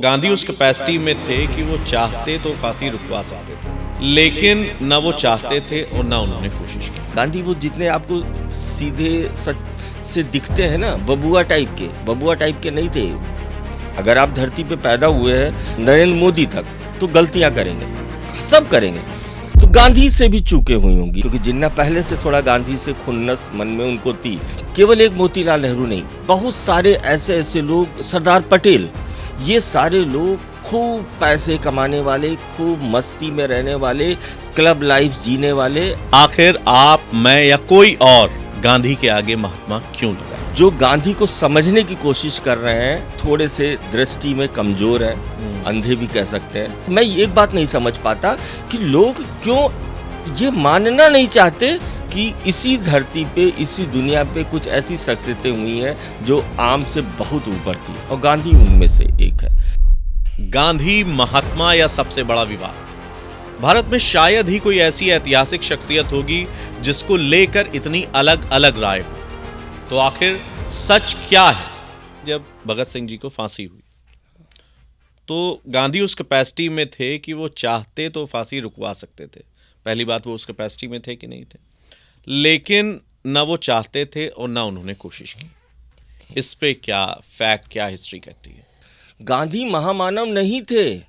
गांधी उस कैपेसिटी में थे कि वो चाहते तो फांसी रुकवा सकते थे, लेकिन न वो चाहते थे और न उन्होंने कोशिश की। गांधी वो जितने आपको सीधे सच से दिखते हैं ना, बबुआ टाइप के नहीं थे। अगर आप धरती पे पैदा हुए हैं नरेंद्र मोदी तक, तो गलतियां करेंगे, सब करेंगे। तो गांधी से भी चूकें हुई होंगी, क्योंकि जिन्ना पहले से थोड़ा गांधी से खुन्नस मन में उनको थी। केवल एक मोतीलाल नेहरू नहीं, बहुत सारे ऐसे लोग, सरदार पटेल, ये सारे लोग खूब पैसे कमाने वाले, खूब मस्ती में रहने वाले, क्लब लाइफ जीने वाले। आखिर आप, मैं या कोई और गांधी के आगे महात्मा क्यों लगा? जो गांधी को समझने की कोशिश कर रहे हैं, थोड़े से दृष्टि में कमजोर हैं, अंधे भी कह सकते हैं। मैं एक बात नहीं समझ पाता कि लोग क्यों ये मानना नहीं चाहते कि इसी धरती पे, इसी दुनिया पे कुछ ऐसी शख्सियतें हुई हैं जो आम से बहुत ऊपर थी, और गांधी उनमें से एक है। गांधी महात्मा या सबसे बड़ा विवाद? भारत में शायद ही कोई ऐसी ऐतिहासिक शख्सियत होगी जिसको लेकर इतनी अलग अलग राय हो। तो आखिर सच क्या है? जब भगत सिंह जी को फांसी हुई तो गांधी उस कैपेसिटी में थे कि वो चाहते तो फांसी रुकवा सकते थे। पहली बात, वो उस कैपेसिटी में थे कि नहीं थे, लेकिन न वो चाहते थे और न उन्होंने कोशिश की। इस पे क्या फैक्ट, क्या हिस्ट्री कहती है? गांधी महामानव नहीं थे।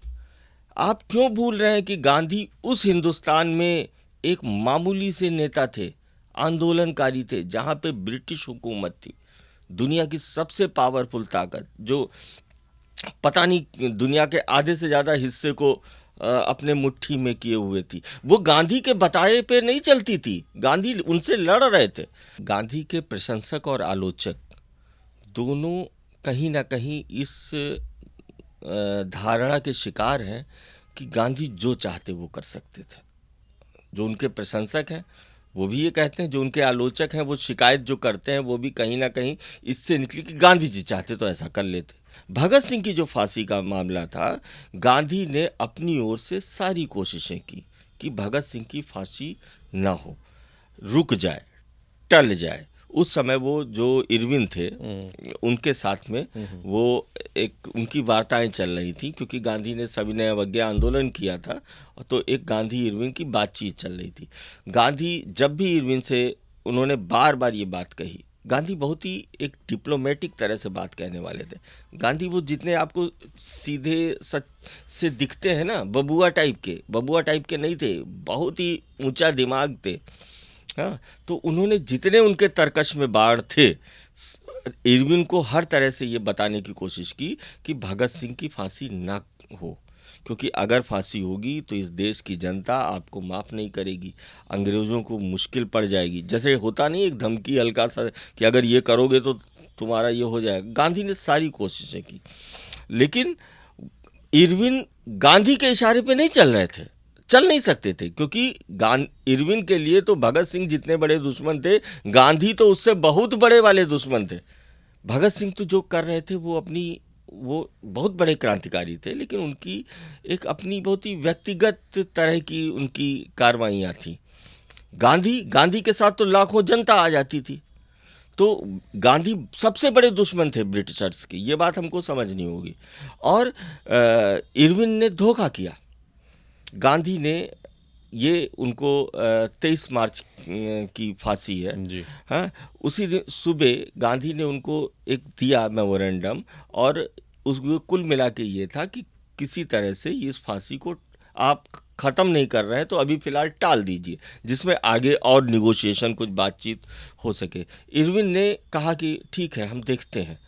आप क्यों भूल रहे हैं कि गांधी उस हिंदुस्तान में एक मामूली से नेता थे, आंदोलनकारी थे, जहां पे ब्रिटिश हुकूमत थी, दुनिया की सबसे पावरफुल ताकत, जो पता नहीं दुनिया के आधे से ज़्यादा हिस्से को अपने मुट्ठी में किए हुए थी। वो गांधी के बताए पे नहीं चलती थी, गांधी उनसे लड़ रहे थे। गांधी के प्रशंसक और आलोचक दोनों कहीं ना कहीं इस धारणा के शिकार हैं कि गांधी जो चाहते वो कर सकते थे। जो उनके प्रशंसक हैं वो भी ये कहते हैं, जो उनके आलोचक हैं वो शिकायत जो करते हैं वो भी कहीं ना कहीं इससे निकली कि गांधी जी चाहते तो ऐसा कर लेते। भगत सिंह की जो फांसी का मामला था, गांधी ने अपनी ओर से सारी कोशिशें की कि भगत सिंह की फांसी ना हो, रुक जाए, टल जाए। उस समय वो जो इरविन थे उनके साथ में वो एक उनकी वार्ताएं चल रही थी, क्योंकि गांधी ने सविनय अवज्ञा आंदोलन किया था, तो एक गांधी इरविन की बातचीत चल रही थी। गांधी जब भी इरविन से उन्होंने बार बार ये बात कही, गांधी बहुत ही एक डिप्लोमेटिक तरह से बात कहने वाले थे। गांधी वो जितने आपको सीधे सच से दिखते हैं ना, बबुआ टाइप के नहीं थे, बहुत ही ऊंचा दिमाग थे। हाँ, तो उन्होंने जितने उनके तर्कश में बाढ़ थे, इरविन को हर तरह से ये बताने की कोशिश की कि भगत सिंह की फांसी ना हो, क्योंकि अगर फांसी होगी तो इस देश की जनता आपको माफ़ नहीं करेगी, अंग्रेज़ों को मुश्किल पड़ जाएगी। जैसे होता नहीं एक धमकी हल्का सा कि अगर ये करोगे तो तुम्हारा ये हो जाएगा। गांधी ने सारी कोशिशें की, लेकिन इरविन गांधी के इशारे पे नहीं चल रहे थे, चल नहीं सकते थे, क्योंकि इरविन के लिए तो भगत सिंह जितने बड़े दुश्मन थे, गांधी तो उससे बहुत बड़े वाले दुश्मन थे। भगत सिंह तो जो कर रहे थे वो बहुत बड़े क्रांतिकारी थे, लेकिन उनकी एक अपनी बहुत ही व्यक्तिगत तरह की उनकी कार्रवाइयाँ थी। गांधी के साथ तो लाखों जनता आ जाती थी। तो गांधी सबसे बड़े दुश्मन थे ब्रिटिशर्स के, ये बात हमको समझनी होगी। और इरविन ने धोखा किया। गांधी ने ये उनको 23 मार्च की फांसी है जी। हाँ, उसी दिन सुबह गांधी ने उनको एक दिया मेमोरेंडम, और उसको कुल मिला के ये था कि किसी तरह से इस फांसी को आप ख़त्म नहीं कर रहे हैं तो अभी फ़िलहाल टाल दीजिए, जिसमें आगे और निगोशिएशन, कुछ बातचीत हो सके। इरविन ने कहा कि ठीक है, हम देखते हैं,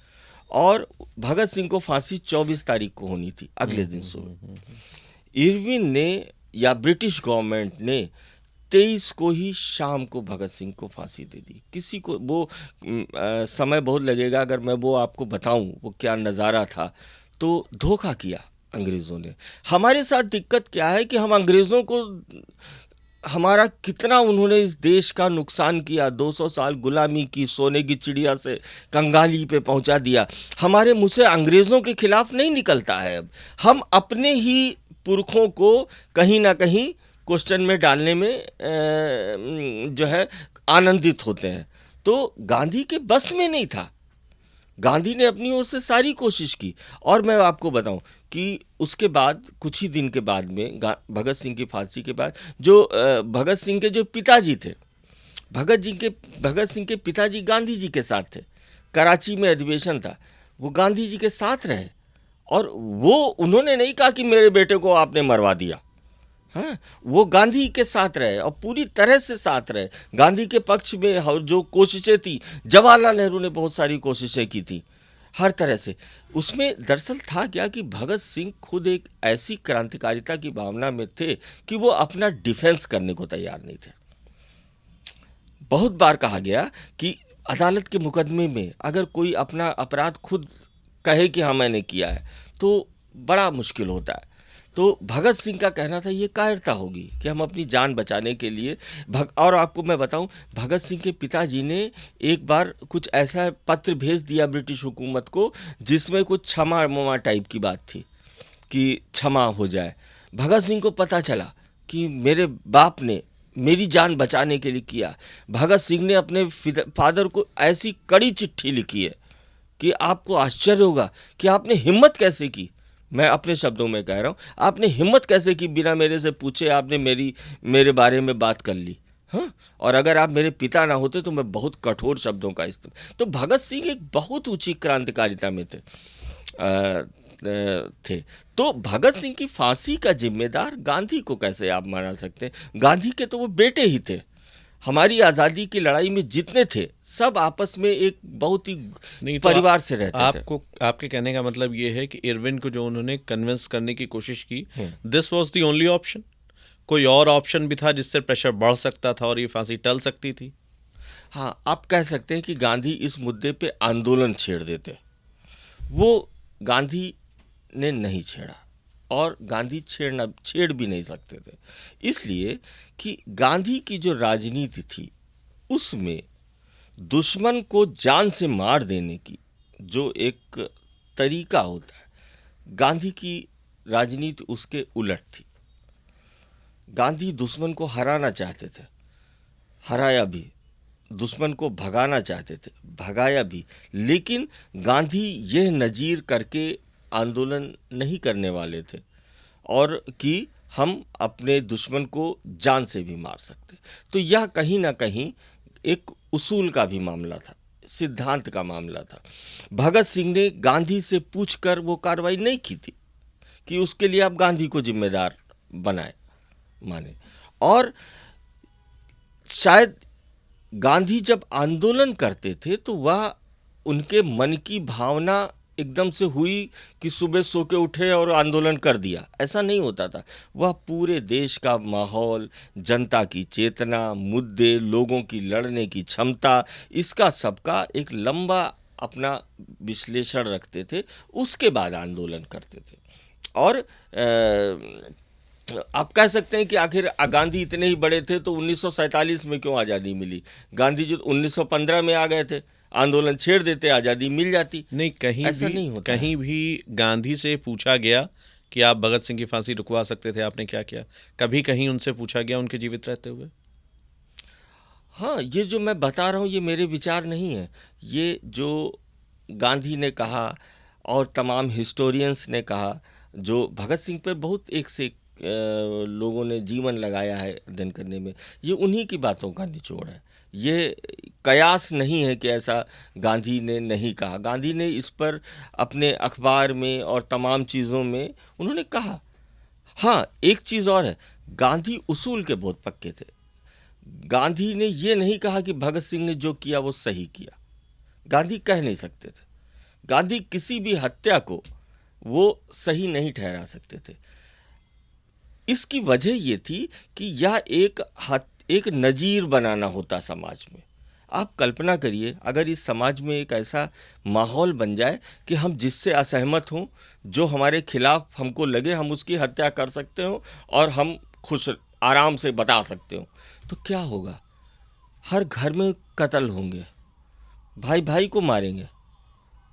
और भगत सिंह को फांसी 24 तारीख को होनी थी, अगले दिन सुबह। इरविन ने या ब्रिटिश गवर्नमेंट ने 23 को ही शाम को भगत सिंह को फांसी दे दी। किसी को वो समय बहुत लगेगा अगर मैं वो आपको बताऊं वो क्या नज़ारा था। तो धोखा किया अंग्रेज़ों ने। हमारे साथ दिक्कत क्या है कि हम अंग्रेज़ों को, हमारा कितना उन्होंने इस देश का नुकसान किया, 200 साल गुलामी की, सोने की चिड़िया से कंगाली पे पहुंचा दिया। हमारे मुँह से अंग्रेज़ों के खिलाफ नहीं निकलता है। अब हम अपने ही पुरखों को कहीं ना कहीं क्वेश्चन में डालने में जो है आनंदित होते हैं। तो गांधी के बस में नहीं था। गांधी ने अपनी ओर से सारी कोशिश की। और मैं आपको बताऊं कि उसके बाद कुछ ही दिन के बाद में भगत सिंह की फांसी के बाद जो भगत सिंह के जो पिताजी थे, भगत सिंह के पिताजी गांधी जी के साथ थे। कराची में अधिवेशन था, वो गांधी जी के साथ रहे और वो उन्होंने नहीं कहा कि मेरे बेटे को आपने मरवा दिया। हाँ, वो गांधी के साथ रहे और पूरी तरह से साथ रहे गांधी के पक्ष में। और जो कोशिशें थी, जवाहरलाल नेहरू ने बहुत सारी कोशिशें की थी हर तरह से। उसमें दरअसल था क्या कि भगत सिंह खुद एक ऐसी क्रांतिकारिता की भावना में थे कि वो अपना डिफेंस करने को तैयार नहीं थे। बहुत बार कहा गया कि अदालत के मुकदमे में अगर कोई अपना अपराध खुद कहे कि हाँ मैंने किया है तो बड़ा मुश्किल होता है। तो भगत सिंह का कहना था ये कायरता होगी कि हम अपनी जान बचाने के लिए और आपको मैं बताऊं, भगत सिंह के पिताजी ने एक बार कुछ ऐसा पत्र भेज दिया ब्रिटिश हुकूमत को जिसमें कुछ क्षमा ममा टाइप की बात थी कि क्षमा हो जाए। भगत सिंह को पता चला कि मेरे बाप ने मेरी जान बचाने के लिए किया। भगत सिंह ने अपने फादर को ऐसी कड़ी चिट्ठी लिखी है कि आपको आश्चर्य होगा कि आपने हिम्मत कैसे की। मैं अपने शब्दों में कह रहा हूँ, आपने हिम्मत कैसे की, बिना मेरे से पूछे आपने मेरे बारे में बात कर ली। हाँ, और अगर आप मेरे पिता ना होते तो मैं बहुत कठोर शब्दों का इस्तेमाल। तो भगत सिंह एक बहुत ऊंची क्रांतिकारिता में थे। तो भगत सिंह की फांसी का जिम्मेदार गांधी को कैसे आप माना सकते हैं? गांधी के तो वो बेटे ही थे। हमारी आज़ादी की लड़ाई में जितने थे सब आपस में एक बहुत ही नहीं तो परिवार से रहते थे। आपको आपके कहने का मतलब ये है कि इरविन को जो उन्होंने कन्विंस करने की कोशिश की, this was the only option? कोई और ऑप्शन भी था जिससे प्रेशर बढ़ सकता था और ये फांसी टल सकती थी? हाँ, आप कह सकते हैं कि गांधी इस मुद्दे पे आंदोलन छेड़ देते। वो गांधी ने नहीं छेड़ा और गांधी छेड़ भी नहीं सकते थे, इसलिए कि गांधी की जो राजनीति थी उसमें दुश्मन को जान से मार देने की जो एक तरीका होता है, गांधी की राजनीति उसके उलट थी। गांधी दुश्मन को हराना चाहते थे, हराया भी। दुश्मन को भगाना चाहते थे, भगाया भी। लेकिन गांधी यह नजीर करके आंदोलन नहीं करने वाले थे और कि हम अपने दुश्मन को जान से भी मार सकते। तो यह कहीं ना कहीं एक उसूल का भी मामला था, सिद्धांत का मामला था। भगत सिंह ने गांधी से पूछकर वो कार्रवाई नहीं की थी कि उसके लिए आप गांधी को जिम्मेदार माने। और शायद गांधी जब आंदोलन करते थे तो वह उनके मन की भावना एकदम से हुई कि सुबह सो के उठे और आंदोलन कर दिया, ऐसा नहीं होता था। वह पूरे देश का माहौल, जनता की चेतना, मुद्दे, लोगों की लड़ने की क्षमता, इसका सबका एक लंबा अपना विश्लेषण रखते थे, उसके बाद आंदोलन करते थे। और आप कह सकते हैं कि आखिर गांधी इतने ही बड़े थे तो 1947 में क्यों आज़ादी मिली? गांधी जो 1915 में आ गए थे, आंदोलन छेड़ देते, आज़ादी मिल जाती। नहीं, कहीं भी गांधी से पूछा गया कि आप भगत सिंह की फांसी रुकवा सकते थे, आपने क्या किया? कभी कहीं उनसे पूछा गया उनके जीवित रहते हुए? हाँ, ये जो मैं बता रहा हूँ ये मेरे विचार नहीं है, ये जो गांधी ने कहा और तमाम हिस्टोरियंस ने कहा, जो भगत सिंह पर बहुत एक से लोगों ने जीवन लगाया है अध्ययन करने में, ये उन्हीं की बातों का निचोड़ है। ये कयास नहीं है कि ऐसा गांधी ने नहीं कहा। गांधी ने इस पर अपने अखबार में और तमाम चीज़ों में उन्होंने कहा। हाँ, एक चीज़ और है, गांधी उसूल के बहुत पक्के थे। गांधी ने ये नहीं कहा कि भगत सिंह ने जो किया वो सही किया, गांधी कह नहीं सकते थे। गांधी किसी भी हत्या को वो सही नहीं ठहरा सकते थे। इसकी वजह ये थी कि यह एक नजीर बनाना होता समाज में। आप कल्पना करिए अगर इस समाज में एक ऐसा माहौल बन जाए कि हम जिससे असहमत हों, जो हमारे खिलाफ हमको लगे, हम उसकी हत्या कर सकते हो और हम खुश आराम से बता सकते हो, तो क्या होगा? हर घर में कत्ल होंगे, भाई भाई को मारेंगे,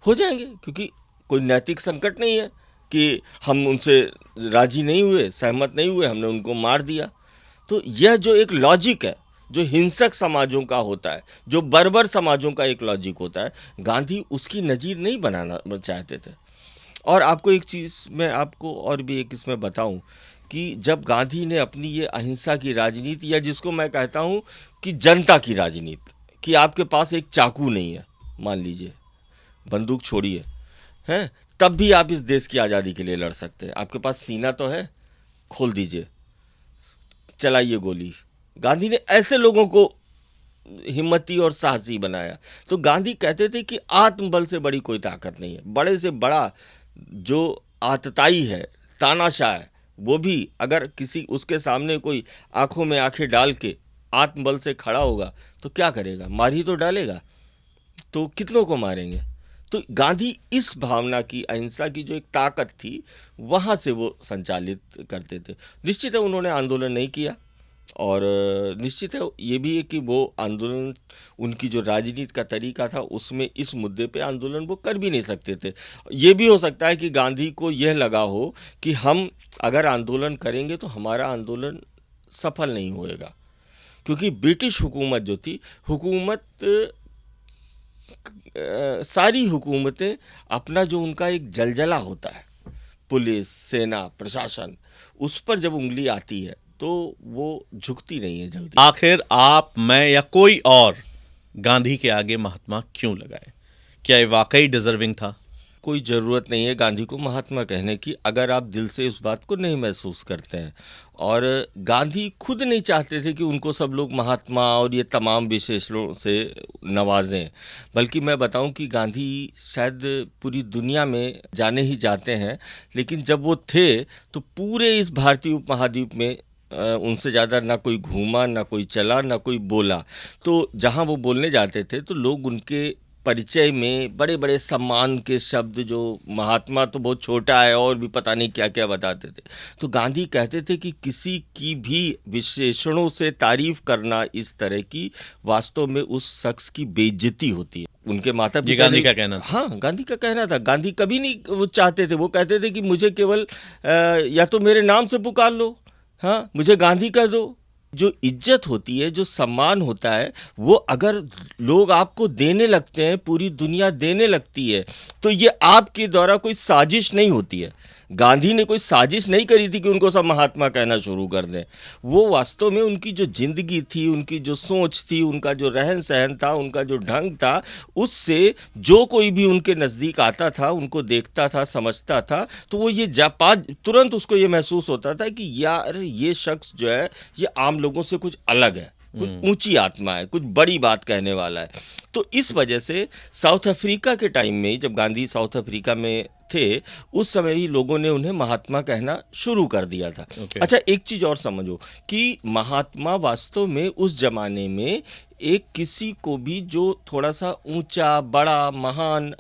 हो जाएंगे, क्योंकि कोई नैतिक संकट नहीं है कि हम उनसे राजी नहीं हुए, सहमत नहीं हुए, हमने उनको मार दिया। तो यह जो एक लॉजिक है जो हिंसक समाजों का होता है, जो बर्बर समाजों का एक लॉजिक होता है, गांधी उसकी नज़ीर नहीं बनाना चाहते थे। और आपको एक चीज़ मैं आपको और भी एक इसमें बताऊं कि जब गांधी ने अपनी ये अहिंसा की राजनीति, या जिसको मैं कहता हूं कि जनता की राजनीति, कि आपके पास एक चाकू नहीं है, मान लीजिए, बंदूक छोड़िए, हैं, तब भी आप इस देश की आज़ादी के लिए लड़ सकते हैं, आपके पास सीना तो है, खोल दीजिए, चलाइए गोली। गांधी ने ऐसे लोगों को हिम्मती और साहसी बनाया। तो गांधी कहते थे कि आत्मबल से बड़ी कोई ताकत नहीं है। बड़े से बड़ा जो आतताई है, तानाशाह है, वो भी अगर किसी उसके सामने कोई आंखों में आंखें डाल के आत्मबल से खड़ा होगा तो क्या करेगा, मार ही तो डालेगा। तो कितनों को मारेंगे। तो गांधी इस भावना की, अहिंसा की जो एक ताकत थी, वहाँ से वो संचालित करते थे। निश्चित है उन्होंने आंदोलन नहीं किया, और निश्चित है ये भी है कि वो आंदोलन, उनकी जो राजनीति का तरीका था उसमें इस मुद्दे पे आंदोलन वो कर भी नहीं सकते थे। ये भी हो सकता है कि गांधी को यह लगा हो कि हम अगर आंदोलन करेंगे तो हमारा आंदोलन सफल नहीं होएगा, क्योंकि ब्रिटिश हुकूमत जो थी, सारी हुकूमतें अपना जो उनका एक जलजला होता है, पुलिस, सेना, प्रशासन, उस पर जब उंगली आती है तो वो झुकती नहीं है जल्दी। आखिर आप, मैं या कोई और गांधी के आगे महात्मा क्यों लगाए? क्या ये वाकई डिजर्विंग था? कोई ज़रूरत नहीं है गांधी को महात्मा कहने की, अगर आप दिल से उस बात को नहीं महसूस करते हैं। और गांधी खुद नहीं चाहते थे कि उनको सब लोग महात्मा और ये तमाम विशेषणों से नवाजें, बल्कि मैं बताऊं कि गांधी शायद पूरी दुनिया में जाने ही जाते हैं, लेकिन जब वो थे तो पूरे इस भारतीय उपमहाद्वीप में उनसे ज़्यादा ना कोई घूमा, ना कोई चला, ना कोई बोला। तो जहाँ वो बोलने जाते थे तो लोग उनके परिचय में बड़े बड़े सम्मान के शब्द, जो महात्मा तो बहुत छोटा है, और भी पता नहीं क्या क्या बताते थे। तो गांधी कहते थे कि किसी की भी विशेषणों से तारीफ करना इस तरह की, वास्तव में उस शख्स की बेइज्जती होती है। उनके माता पिता, गांधी का कहना था। हाँ, गांधी का कहना था। गांधी कभी नहीं वो चाहते थे, वो कहते थे कि मुझे केवल या तो मेरे नाम से पुकार लो, हाँ, मुझे गांधी कह दो। जो इज्जत होती है, जो सम्मान होता है, वो अगर लोग आपको देने लगते हैं, पूरी दुनिया देने लगती है, तो ये आपके द्वारा कोई साजिश नहीं होती है। गांधी ने कोई साजिश नहीं करी थी कि उनको सब महात्मा कहना शुरू कर दें। वो वास्तव में उनकी जो जिंदगी थी, उनकी जो सोच थी, उनका जो रहन सहन था, उनका जो ढंग था, उससे जो कोई भी उनके नज़दीक आता था, उनको देखता था, समझता था, तो वो ये तुरंत उसको ये महसूस होता था कि यार ये शख्स जो है ये आम लोगों से कुछ अलग है, कुछ ऊंची आत्मा है, कुछ बड़ी बात कहने वाला है। तो इस वजह से साउथ अफ्रीका के टाइम में, जब गांधी साउथ अफ्रीका में थे, उस समय ही लोगों ने उन्हें महात्मा कहना शुरू कर दिया था। अच्छा, एक चीज और समझो कि महात्मा वास्तव में उस जमाने में एक किसी को भी जो थोड़ा सा ऊंचा, बड़ा, महान,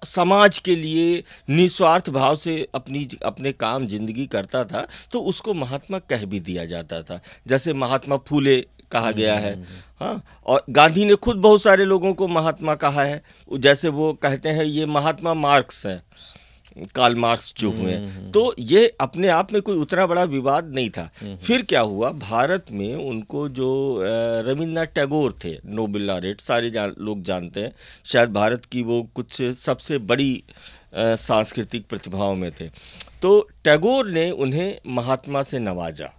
समाज के लिए निस्वार्थ भाव से अपने काम जिंदगी करता था, तो उसको महात्मा कह भी दिया जाता था। जैसे महात्मा फूले कहा गया है, हाँ, और गांधी ने खुद बहुत सारे लोगों को महात्मा कहा है। जैसे वो कहते हैं ये महात्मा मार्क्स हैं, कार्ल मार्क्स जो हुए। तो ये अपने आप में कोई उतना बड़ा विवाद नहीं था। फिर क्या हुआ, भारत में उनको जो रविन्द्रनाथ टैगोर थे, नोबेल लॉरेट, सारे लोग जानते हैं, शायद भारत की वो कुछ सबसे बड़ी सांस्कृतिक प्रतिभाओं में थे। तो टैगोर ने उन्हें महात्मा से नवाजा,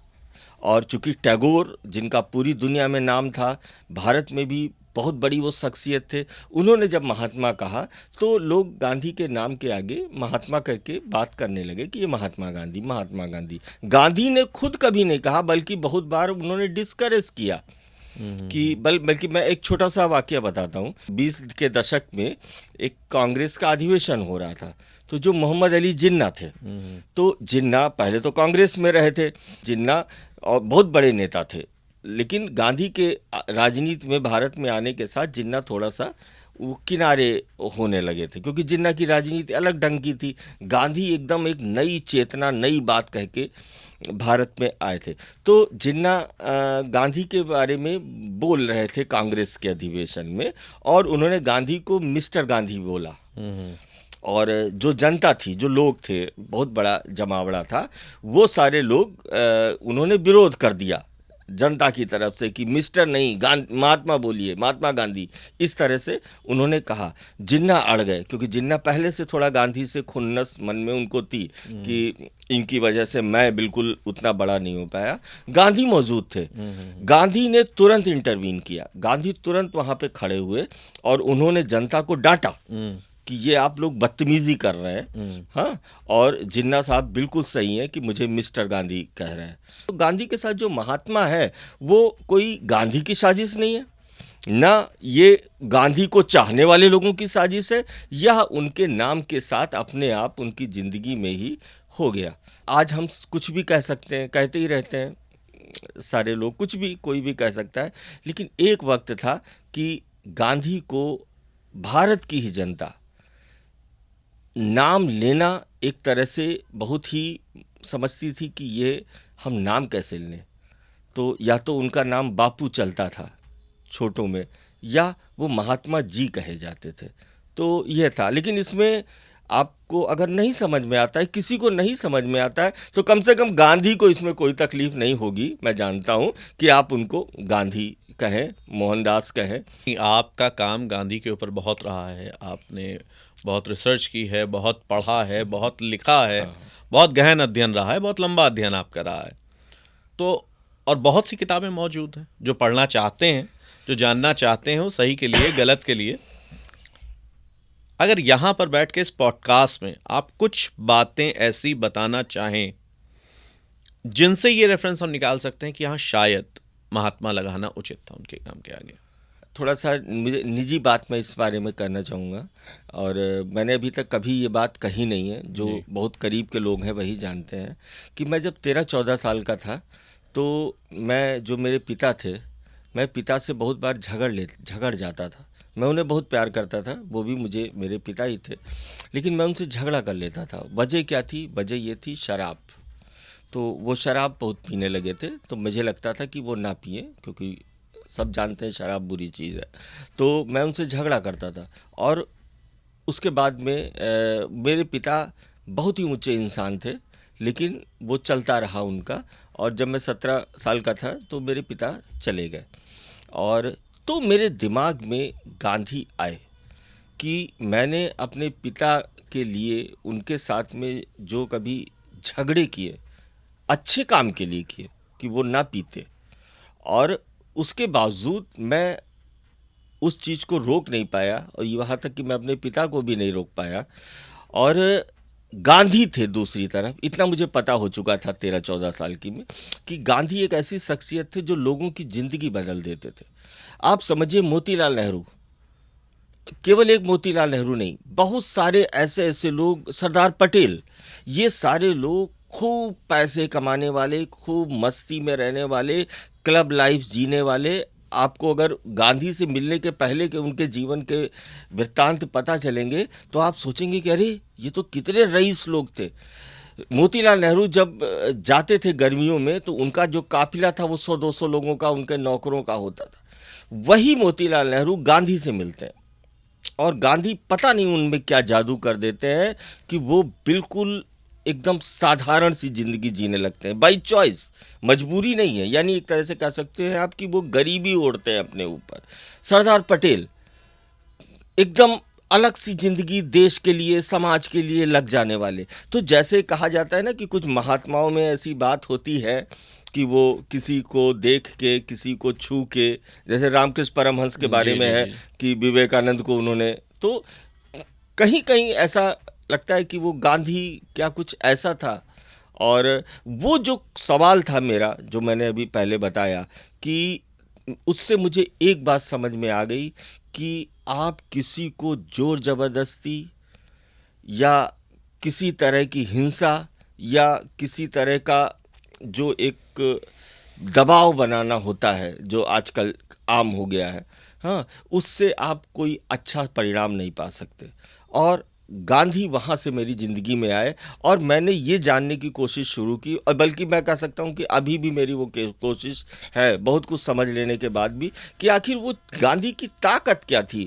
और चूंकि टैगोर, जिनका पूरी दुनिया में नाम था, भारत में भी बहुत बड़ी वो शख्सियत थे, उन्होंने जब महात्मा कहा तो लोग गांधी के नाम के आगे महात्मा करके बात करने लगे कि ये महात्मा गांधी, महात्मा गांधी। गांधी ने खुद कभी नहीं कहा, बल्कि बहुत बार उन्होंने डिस्करेज किया कि बल्कि मैं एक छोटा सा वाकया बताता हूँ। 20 के दशक में एक कांग्रेस का अधिवेशन हो रहा था, तो जो मोहम्मद अली जिन्ना थे, तो जिन्ना पहले तो कांग्रेस में रहे थे, जिन्ना और बहुत बड़े नेता थे, लेकिन गांधी के राजनीति में भारत में आने के साथ जिन्ना थोड़ा सा वो किनारे होने लगे थे, क्योंकि जिन्ना की राजनीति अलग ढंग की थी। गांधी एकदम एक नई चेतना, नई बात कह के भारत में आए थे। तो जिन्ना गांधी के बारे में बोल रहे थे कांग्रेस के अधिवेशन में, और उन्होंने गांधी को मिस्टर गांधी बोला। और जो जनता थी, जो लोग थे, बहुत बड़ा जमावड़ा था, वो सारे लोग उन्होंने विरोध कर दिया जनता की तरफ से कि मिस्टर नहीं महात्मा बोलिए, महात्मा गांधी, इस तरह से उन्होंने कहा। जिन्ना अड़ गए, क्योंकि जिन्ना पहले से थोड़ा गांधी से खुन्नस मन में उनको थी कि इनकी वजह से मैं बिल्कुल उतना बड़ा नहीं हो पाया। गांधी मौजूद थे, गांधी ने तुरंत इंटरवीन किया, गांधी तुरंत वहां पे खड़े हुए और उन्होंने जनता को डांटा कि ये आप लोग बदतमीजी कर रहे हैं। हाँ, और जिन्ना साहब बिल्कुल सही है कि मुझे मिस्टर गांधी कह रहे हैं। तो गांधी के साथ जो महात्मा है वो कोई गांधी की साजिश नहीं है, ना ये गांधी को चाहने वाले लोगों की साजिश है, यह उनके नाम के साथ अपने आप उनकी जिंदगी में ही हो गया। आज हम कुछ भी कह सकते हैं, कहते ही रहते हैं सारे लोग, कुछ भी कोई भी कह सकता है, लेकिन एक वक्त था कि गांधी को भारत की ही जनता नाम लेना एक तरह से बहुत ही समझती थी कि ये हम नाम कैसे लें। तो या तो उनका नाम बापू चलता था छोटों में, या वो महात्मा जी कहे जाते थे। तो यह था, लेकिन इसमें आपको अगर नहीं समझ में आता है, किसी को नहीं समझ में आता है, तो कम से कम गांधी को इसमें कोई तकलीफ नहीं होगी। मैं जानता हूँ कि आप उनको गांधी कहें, मोहनदास कहें। आपका काम गांधी के ऊपर बहुत रहा है, आपने बहुत रिसर्च की है, बहुत पढ़ा है, बहुत लिखा है, बहुत गहन अध्ययन रहा है, बहुत लंबा अध्ययन आपका रहा है। तो और बहुत सी किताबें मौजूद हैं, जो पढ़ना चाहते हैं, जो जानना चाहते हैं, वो सही के लिए गलत के लिए। अगर यहाँ पर बैठ के इस पॉडकास्ट में आप कुछ बातें ऐसी बताना चाहें जिनसे ये रेफरेंस हम निकाल सकते हैं कि हाँ शायद महात्मा लगाना उचित था उनके काम के आगे। थोड़ा सा मुझे निजी बात मैं इस बारे में करना चाहूँगा, और मैंने अभी तक कभी ये बात कही नहीं है, जो बहुत करीब के लोग हैं वही जानते हैं कि मैं जब 13-14 साल का था तो मैं, जो मेरे पिता थे, मैं पिता से बहुत बार झगड़ जाता था। मैं उन्हें बहुत प्यार करता था, वो भी मुझे, मेरे पिता ही थे, लेकिन मैं उनसे झगड़ा कर लेता था। वजह क्या थी? वजह ये थी शराब। तो वो शराब बहुत पीने लगे थे, तो मुझे लगता था कि वो ना पिए, क्योंकि सब जानते हैं शराब बुरी चीज़ है। तो मैं उनसे झगड़ा करता था, और उसके बाद में मेरे पिता बहुत ही ऊंचे इंसान थे, लेकिन वो चलता रहा उनका। और जब मैं 17 साल का था तो मेरे पिता चले गए, और तो मेरे दिमाग में गांधी आए कि मैंने अपने पिता के लिए उनके साथ में जो कभी झगड़े किए, अच्छे काम के लिए किए कि वो ना पीते, और उसके बावजूद मैं उस चीज़ को रोक नहीं पाया, और यहाँ तक कि मैं अपने पिता को भी नहीं रोक पाया। और गांधी थे दूसरी तरफ, इतना मुझे पता हो चुका था 13-14 साल की में कि गांधी एक ऐसी शख्सियत थे जो लोगों की ज़िंदगी बदल देते थे। आप समझिए, मोतीलाल नेहरू, केवल एक मोतीलाल नेहरू नहीं, बहुत सारे ऐसे ऐसे लोग, सरदार पटेल, ये सारे लोग खूब पैसे कमाने वाले, खूब मस्ती में रहने वाले, क्लब लाइफ जीने वाले। आपको अगर गांधी से मिलने के पहले के उनके जीवन के वृत्तांत पता चलेंगे तो आप सोचेंगे कि अरे ये तो कितने रईस लोग थे। मोतीलाल नेहरू जब जाते थे गर्मियों में तो उनका जो काफिला था वो 100-200 लोगों का, उनके नौकरों का होता था। वही मोतीलाल नेहरू गांधी से मिलते हैं, और गांधी पता नहीं उनमें क्या जादू कर देते हैं कि वो बिल्कुल एकदम साधारण सी जिंदगी जीने लगते हैं, बाई चॉइस, मजबूरी नहीं है। यानी एक तरह से कह सकते हैं आप कि वो गरीबी ओढ़ते हैं अपने ऊपर। सरदार पटेल एकदम अलग सी जिंदगी, देश के लिए, समाज के लिए लग जाने वाले। तो जैसे कहा जाता है ना कि कुछ महात्माओं में ऐसी बात होती है कि वो किसी को देख के, किसी को छू के, जैसे रामकृष्ण परमहंस के बारे में है कि विवेकानंद को उन्होंने, तो कहीं कहीं ऐसा लगता है कि वो गांधी क्या कुछ ऐसा था। और वो जो सवाल था मेरा, जो मैंने अभी पहले बताया, कि उससे मुझे एक बात समझ में आ गई कि आप किसी को जोर ज़बरदस्ती या किसी तरह की हिंसा या किसी तरह का जो एक दबाव बनाना होता है, जो आजकल आम हो गया है, हाँ, उससे आप कोई अच्छा परिणाम नहीं पा सकते। और गांधी वहाँ से मेरी ज़िंदगी में आए, और मैंने ये जानने की कोशिश शुरू की, और बल्कि मैं कह सकता हूँ कि अभी भी मेरी वो कोशिश है, बहुत कुछ समझ लेने के बाद भी, कि आखिर वो गांधी की ताकत क्या थी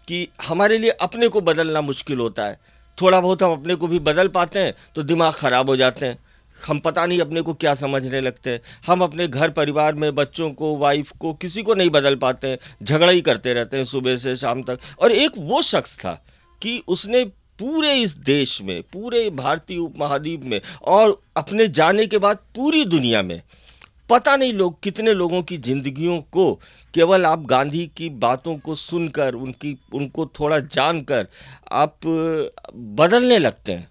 कि हमारे लिए अपने को बदलना मुश्किल होता है, थोड़ा बहुत हम अपने को भी बदल पाते हैं तो दिमाग ख़राब हो जाते हैं, हम पता नहीं अपने को क्या समझने लगते हैं। हम अपने घर परिवार में बच्चों को, वाइफ को, किसी को नहीं बदल पाते हैं, झगड़ा ही करते रहते हैं सुबह से शाम तक। और एक वो शख्स था कि उसने पूरे इस देश में, पूरे भारतीय उपमहाद्वीप में और अपने जाने के बाद पूरी दुनिया में पता नहीं लोग कितने लोगों की जिंदगियों को केवल आप गांधी की बातों को सुनकर, उनको थोड़ा जानकर आप बदलने लगते हैं।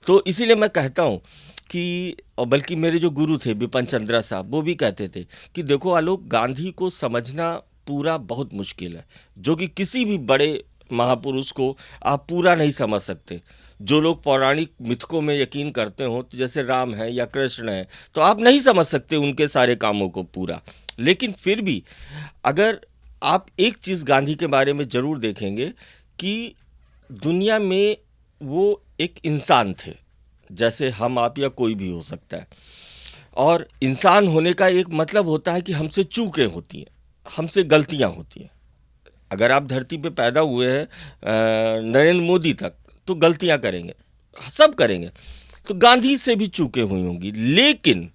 तो इसीलिए मैं कहता हूँ कि, और बल्कि मेरे जो गुरु थे बिपिन चंद्रा साहब, वो भी कहते थे कि देखो आलोक, गांधी को समझना पूरा बहुत मुश्किल है, जो कि किसी भी बड़े महापुरुष को आप पूरा नहीं समझ सकते। जो लोग पौराणिक मिथकों में यकीन करते हो, तो जैसे राम है या कृष्ण है, तो आप नहीं समझ सकते उनके सारे कामों को पूरा। लेकिन फिर भी अगर आप एक चीज़ गांधी के बारे में ज़रूर देखेंगे कि दुनिया में वो एक इंसान थे, जैसे हम आप या कोई भी हो सकता है। और इंसान होने का एक मतलब होता है कि हमसे चूकें होती हैं, हमसे गलतियां होती हैं। अगर आप धरती पे पैदा हुए हैं नरेंद्र मोदी तक, तो गलतियां करेंगे, सब करेंगे। तो गांधी से भी चूकें हुई होंगी। लेकिन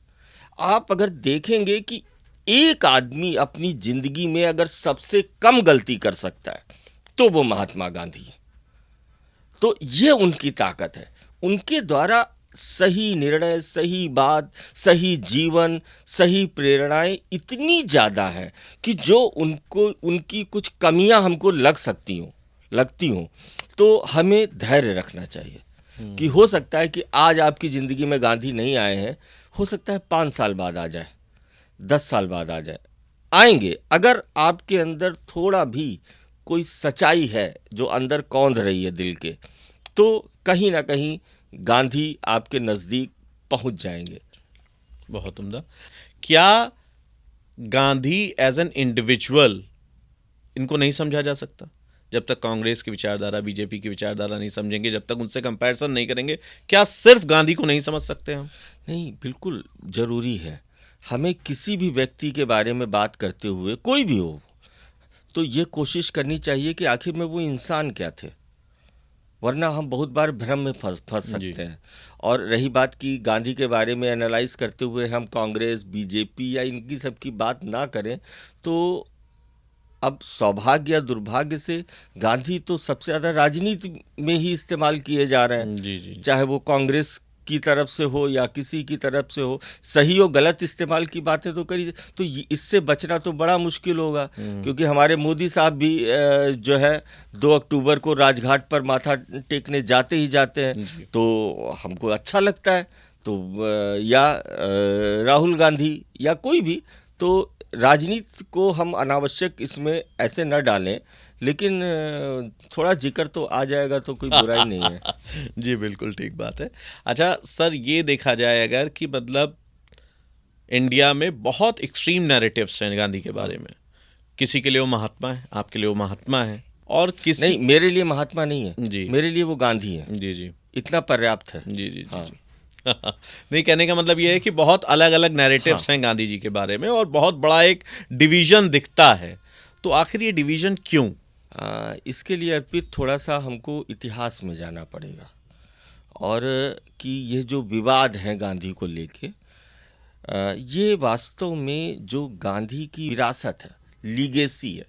आप अगर देखेंगे कि एक आदमी अपनी जिंदगी में अगर सबसे कम गलती कर सकता है, तो वो महात्मा गांधी है। तो ये उनकी ताकत है। उनके द्वारा सही निर्णय, सही बात, सही जीवन, सही प्रेरणाएं इतनी ज़्यादा हैं कि जो उनकी कुछ कमियां हमको लगती हों, तो हमें धैर्य रखना चाहिए कि हो सकता है कि आज आपकी ज़िंदगी में गांधी नहीं आए हैं, हो सकता है 5 साल बाद आ जाए, 10 साल बाद आ जाए, आएंगे। अगर आपके अंदर थोड़ा भी कोई सच्चाई है जो अंदर कौंध रही है दिल के, तो कहीं ना कहीं गांधी आपके नज़दीक पहुंच जाएंगे। बहुत उम्दा। क्या गांधी एज एन इंडिविजुअल इनको नहीं समझा जा सकता? जब तक कांग्रेस की विचारधारा, बीजेपी की विचारधारा नहीं समझेंगे, जब तक उनसे कंपैरिजन नहीं करेंगे, क्या सिर्फ गांधी को नहीं समझ सकते हम? नहीं, बिल्कुल ज़रूरी है। हमें किसी भी व्यक्ति के बारे में बात करते हुए, कोई भी हो, तो ये कोशिश करनी चाहिए कि आखिर में वो इंसान क्या थे, वरना हम बहुत बार भ्रम में फंस सकते हैं। और रही बात कि गांधी के बारे में एनालाइज करते हुए हम कांग्रेस, बीजेपी या इनकी सब की बात ना करें, तो अब सौभाग्य या दुर्भाग्य से गांधी तो सबसे ज़्यादा राजनीति में ही इस्तेमाल किए जा रहे हैं। जी जी। चाहे वो कांग्रेस की तरफ से हो या किसी की तरफ से हो, सही और गलत इस्तेमाल की बातें तो करी। तो इससे बचना तो बड़ा मुश्किल होगा, क्योंकि हमारे मोदी साहब भी जो है 2 अक्टूबर को राजघाट पर माथा टेकने जाते ही जाते हैं, तो हमको अच्छा लगता है। तो या राहुल गांधी या कोई भी, तो राजनीति को हम अनावश्यक इसमें ऐसे न डालें, लेकिन थोड़ा जिक्र तो आ जाएगा तो कोई बुराई नहीं है। जी बिल्कुल ठीक बात है। अच्छा सर, ये देखा जाए अगर कि मतलब इंडिया में बहुत एक्सट्रीम नैरेटिव्स हैं गांधी के बारे में। किसी के लिए वो महात्मा है, आपके लिए वो महात्मा है, और किसी नहीं, मेरे लिए महात्मा नहीं है जी, मेरे लिए वो गांधी है। जी जी, इतना पर्याप्त है। जी जी हाँ। जी। नहीं, कहने का मतलब ये है कि बहुत अलग अलग नैरेटिव्स हैं गांधी जी के बारे में, और बहुत बड़ा एक डिवीजन दिखता है। तो आखिर ये डिवीजन क्यों? इसके लिए अर्पित थोड़ा सा हमको इतिहास में जाना पड़ेगा, और कि ये जो विवाद हैं गांधी को लेके, ये वास्तव में जो गांधी की विरासत है, लीगेसी है,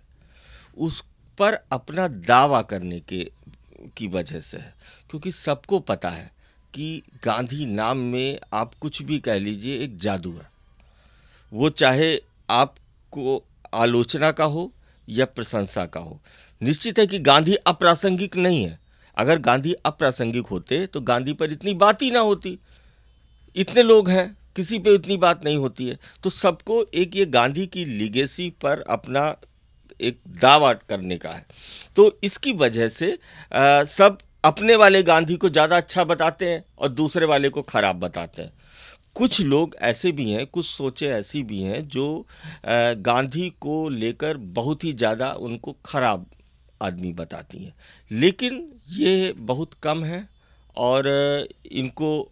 उस पर अपना दावा करने की वजह से है। क्योंकि सबको पता है कि गांधी नाम में आप कुछ भी कह लीजिए, एक जादू है। वो चाहे आपको आलोचना का हो या प्रशंसा का हो। निश्चित है कि गांधी अप्रासंगिक नहीं है। अगर गांधी अप्रासंगिक होते तो गांधी पर इतनी बात ही ना होती। इतने लोग हैं, किसी पे इतनी बात नहीं होती है। तो सबको एक ये गांधी की लीगेसी पर अपना एक दावा करने का है। तो इसकी वजह से सब अपने वाले गांधी को ज़्यादा अच्छा बताते हैं और दूसरे वाले को खराब बताते हैं। कुछ लोग ऐसे भी हैं, कुछ सोचें ऐसी भी हैं जो गांधी को लेकर बहुत ही ज़्यादा उनको खराब आदमी बताती हैं, लेकिन ये बहुत कम है। और इनको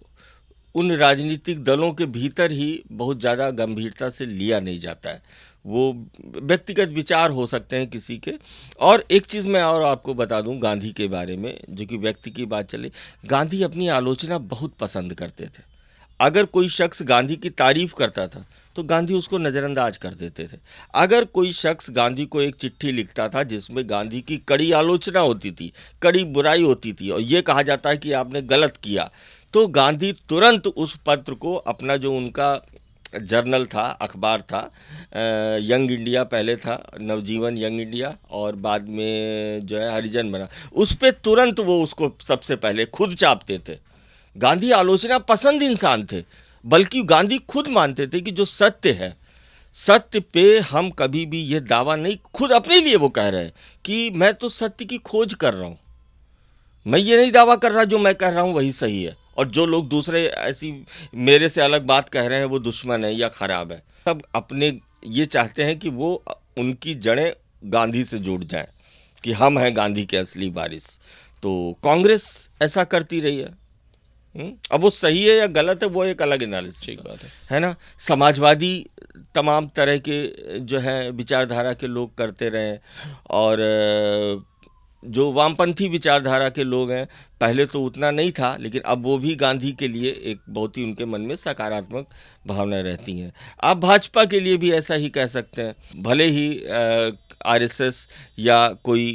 उन राजनीतिक दलों के भीतर ही बहुत ज़्यादा गंभीरता से लिया नहीं जाता है। वो व्यक्तिगत विचार हो सकते हैं किसी के। और एक चीज़ मैं और आपको बता दूं गांधी के बारे में, जो कि व्यक्ति की बात चले, गांधी अपनी आलोचना बहुत पसंद करते थे। अगर कोई शख्स गांधी की तारीफ करता था तो गांधी उसको नज़रअंदाज कर देते थे। अगर कोई शख्स गांधी को एक चिट्ठी लिखता था जिसमें गांधी की कड़ी आलोचना होती थी, कड़ी बुराई होती थी और ये कहा जाता है कि आपने गलत किया, तो गांधी तुरंत उस पत्र को, अपना जो उनका जर्नल था, अखबार था, यंग इंडिया पहले था, नवजीवन यंग इंडिया, और बाद में जो है हरिजन बना, उस पर तुरंत वो उसको सबसे पहले खुद छापते थे। गांधी आलोचना पसंद इंसान थे, बल्कि गांधी खुद मानते थे कि जो सत्य है, सत्य पे हम कभी भी ये दावा नहीं, खुद अपने लिए वो कह रहे हैं कि मैं तो सत्य की खोज कर रहा हूँ, मैं ये नहीं दावा कर रहा जो मैं कह रहा हूँ वही सही है, और जो लोग दूसरे ऐसी मेरे से अलग बात कह रहे हैं वो दुश्मन है या खराब है। सब अपने ये चाहते हैं कि वो उनकी जड़ें गांधी से जुड़ जाएं, कि हम हैं गांधी के असली वारिस। तो कांग्रेस ऐसा करती रही है। अब वो सही है या गलत है वो एक अलग एनालिसिस है ना। समाजवादी तमाम तरह के जो है विचारधारा के लोग करते रहे, और जो वामपंथी विचारधारा के लोग हैं, पहले तो उतना नहीं था, लेकिन अब वो भी गांधी के लिए एक बहुत ही उनके मन में सकारात्मक भावनाएं रहती हैं। आप भाजपा के लिए भी ऐसा ही कह सकते हैं, भले ही आरएसएस या कोई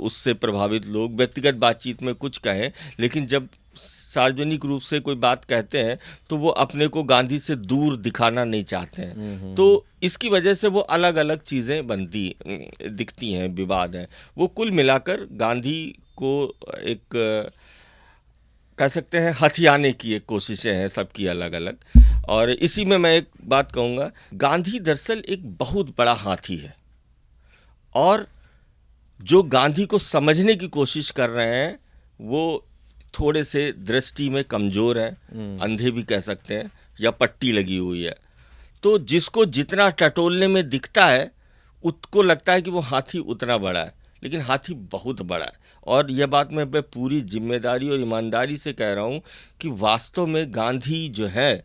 उससे प्रभावित लोग व्यक्तिगत बातचीत में कुछ कहें, लेकिन जब सार्वजनिक रूप से कोई बात कहते हैं तो वो अपने को गांधी से दूर दिखाना नहीं चाहते हैं। तो इसकी वजह से वो अलग अलग चीज़ें बनती दिखती हैं, विवाद हैं। वो कुल मिलाकर गांधी को एक कह सकते हैं हथियाने की एक कोशिशें हैं सबकी अलग अलग। और इसी में मैं एक बात कहूँगा, गांधी दरअसल एक बहुत बड़ा हाथी है, और जो गांधी को समझने की कोशिश कर रहे हैं वो थोड़े से दृष्टि में कमज़ोर है, अंधे भी कह सकते हैं, या पट्टी लगी हुई है। तो जिसको जितना टटोलने में दिखता है उसको लगता है कि वो हाथी उतना बड़ा है, लेकिन हाथी बहुत बड़ा है। और यह बात मैं पूरी जिम्मेदारी और ईमानदारी से कह रहा हूँ कि वास्तव में गांधी जो है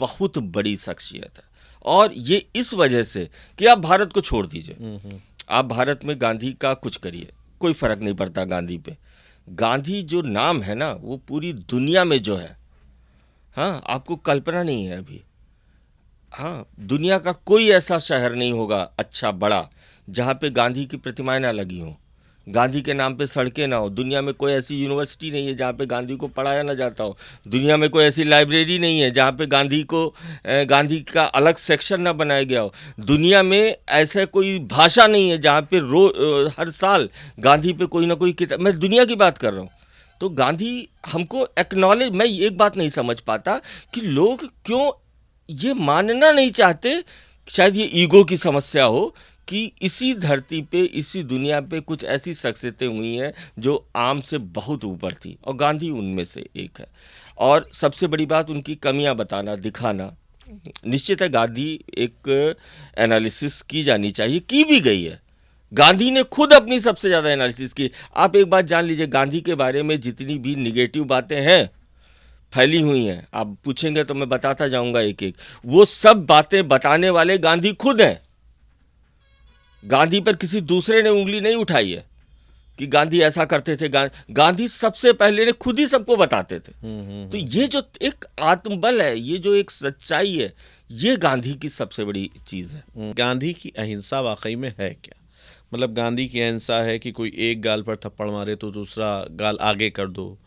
बहुत बड़ी शख्सियत है। और ये इस वजह से कि आप भारत को छोड़ दीजिए, आप भारत में गांधी का कुछ करिए, कोई फ़र्क नहीं पड़ता गांधी पे। गांधी जो नाम है ना वो पूरी दुनिया में जो है, हाँ, आपको कल्पना नहीं है अभी, हाँ, दुनिया का कोई ऐसा शहर नहीं होगा अच्छा बड़ा जहाँ पे गांधी की प्रतिमाएं ना लगी हों, गांधी के नाम पे सड़कें ना हो। दुनिया में कोई ऐसी यूनिवर्सिटी नहीं है जहाँ पे गांधी को पढ़ाया ना जाता हो। दुनिया में कोई ऐसी लाइब्रेरी नहीं है जहाँ पे गांधी का अलग सेक्शन ना बनाया गया हो। दुनिया में ऐसा कोई भाषा नहीं है जहाँ पे हर साल गांधी पे कोई ना कोई किताब, मैं दुनिया की बात कर रहा हूँ। तो गांधी हमको एक्नॉलेज, मैं एक बात नहीं समझ पाता कि लोग क्यों ये मानना नहीं चाहते, शायद ये ईगो की समस्या हो कि इसी धरती पे, इसी दुनिया पे कुछ ऐसी शख्सियतें हुई हैं जो आम से बहुत ऊपर थी, और गांधी उनमें से एक है। और सबसे बड़ी बात उनकी कमियां बताना, दिखाना। निश्चित है गांधी एक एनालिसिस की जानी चाहिए, की भी गई है। गांधी ने खुद अपनी सबसे ज़्यादा एनालिसिस की। आप एक बात जान लीजिए, गांधी के बारे में जितनी भी निगेटिव बातें हैं फैली हुई हैं, आप पूछेंगे तो मैं बताता जाऊंगा एक एक, वो सब बातें बताने वाले गांधी खुद हैं। गांधी पर किसी दूसरे ने उंगली नहीं उठाई है कि गांधी ऐसा करते थे। गांधी सबसे पहले ने खुद ही सबको बताते थे। तो ये जो एक आत्मबल है, ये जो एक सच्चाई है, ये गांधी की सबसे बड़ी चीज़ है। गांधी की अहिंसा वाकई में है क्या? मतलब गांधी की अहिंसा है कि कोई एक गाल पर थप्पड़ मारे तो दूसरा गाल आगे कर दो,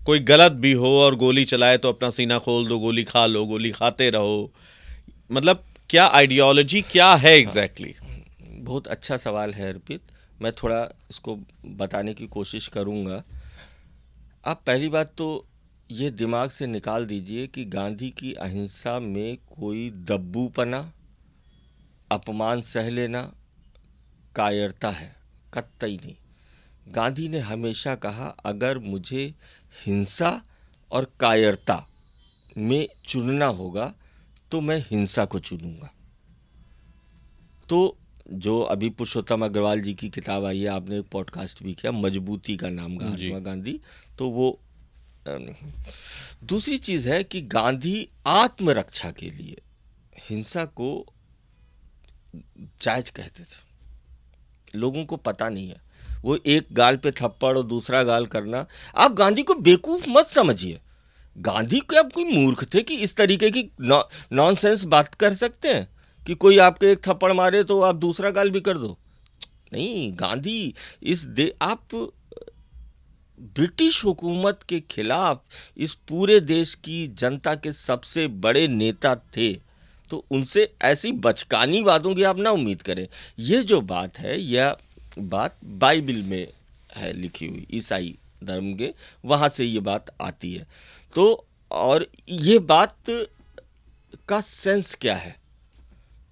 कोई गलत भी हो और गोली चलाए तो अपना सीना खोल दो, गोली खा लो, गोली खाते रहो। मतलब क्या आइडियोलॉजी क्या है एग्जैक्टली? बहुत अच्छा सवाल है अर्पित, मैं थोड़ा इसको बताने की कोशिश करूँगा। आप पहली बात तो ये दिमाग से निकाल दीजिए कि गांधी की अहिंसा में कोई दब्बूपना, अपमान सह लेना, कायरता है, कतई नहीं। गांधी ने हमेशा कहा अगर मुझे हिंसा और कायरता में चुनना होगा तो मैं हिंसा को चुनूंगा। तो जो अभी पुरुषोत्तम अग्रवाल जी की किताब आई है, आपने एक पॉडकास्ट भी किया, मजबूती का नाम महात्मा गांधी, तो वो दूसरी चीज़ है कि गांधी आत्मरक्षा के लिए हिंसा को जायज कहते थे। लोगों को पता नहीं है, वो एक गाल पे थप्पड़ और दूसरा गाल करना। आप गांधी को बेवकूफ़ मत समझिए, गांधी क्या कोई मूर्ख थे कि इस तरीके की नॉनसेंस बात कर सकते हैं कि कोई आपके एक थप्पड़ मारे तो आप दूसरा गाल भी कर दो? नहीं, गांधी आप ब्रिटिश हुकूमत के खिलाफ इस पूरे देश की जनता के सबसे बड़े नेता थे, तो उनसे ऐसी बचकानी बातों की आप ना उम्मीद करें। ये जो बात है, यह बात बाइबल में है लिखी हुई, ईसाई धर्म के, वहाँ से ये बात आती है। तो और ये बात का सेंस क्या है,